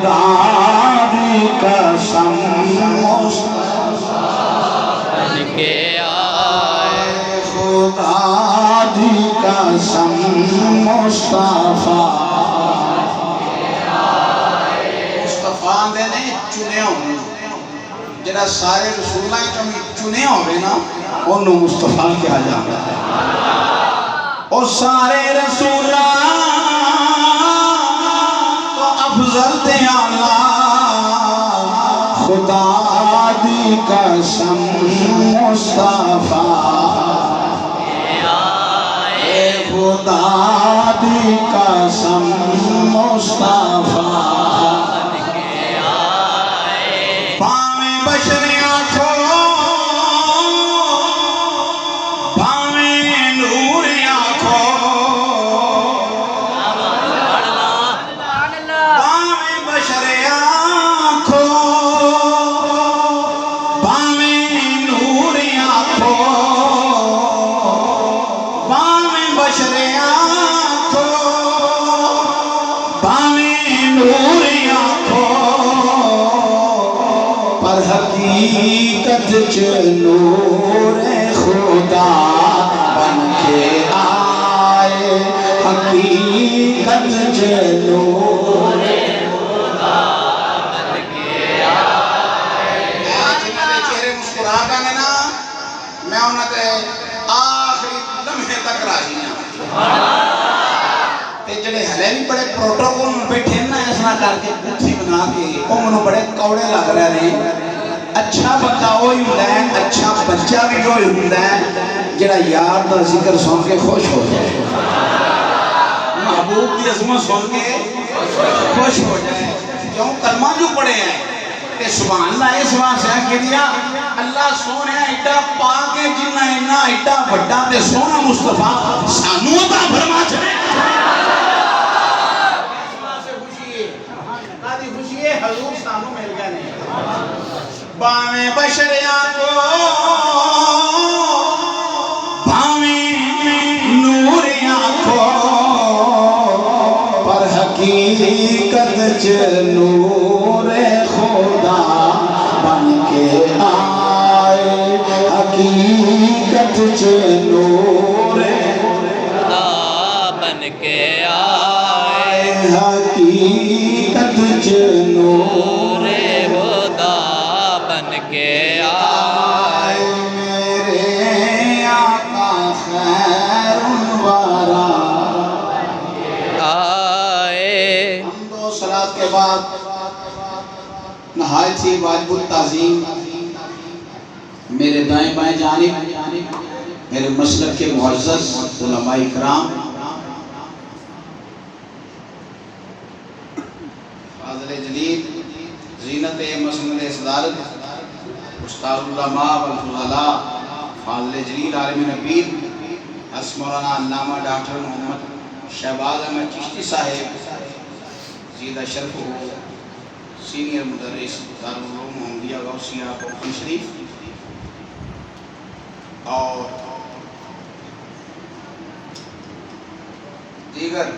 خدا دی قسم بن کے آئے خدا دی قسم مصطفیٰ مصطفیٰ دے نے چنے ہوئے جڑا سارے رسولہ چنے ہوئے نا انہوں مصطفیٰ کہا جاتا ہے اور سارے رسولہ تو افضل تے آلہ خدا دی قسم مصطفیٰ خدا دی قسم مصطفیٰ پاویں بشر آنکھو پاویں نور آنکھو پاویں بشر آنکھو پاویں نور آنکھو پاویں بشر آنکھو پاویں نور آنکھو پر حقیقت چ نور خدا بن کے آئے حقیقت چ نور خدا بن کے آئے جنہاں دے چہرے مسکرا گئے نا میں انہاں دے آخری لمحے تک راضی ہاں سبحان اللہ تے جڑے ہلے بھی بڑے پروٹوکول بیٹھے نا اس طرح کر کے کٹھی بنا کے وہ منو بڑے کوڑے لگ رہے ہیں اچھا بندہ وہی ہوندا ہے اچھا بچہ بھی وہی ہوندا ہے جڑا یار دا ذکر سن کے خوش ہو جائے محبوب دی عظمت سن کے خوش ہو جائے کیوں کلمہ جو پڑھے ہیں کہ سبحان اللہ اس واسطے کہ دیا اللہ سونے ایڈا پاک ہے جنہ اینا ایڈا بڑا تے سونا مصطفیٰ سانو عطا فرما چھڑے اس واسطے خوشی ہے نادی خوشی ہے حضور سانو مل گیا نہیں باویں بشریاں کو باویں نوریاں کو پر حقیقت چ نور خدا بن کے آئے حقیقت چ نور خدا بن کے آئے حقیقت چ نور خدا بن کے آئے میرے آقا خیر الورا آئے حمد و صلات کے بعد نہایت ہی واجب التعظیم میرے دائیں بائیں جانب میرے مسلک کے معزز علماء اکرام فاضل جلیل زینت مسند صدارت استاد العلماء والفضلاء فاضل جلیل عالم نبیل حضرت مولانا علامہ ڈاکٹر محمد شہباز احمد چشتی صاحب زیدہ شرف ہو سینئر مدرس دارالعلوم محمدیہ غوثیہ کوکن شریف اور دیگر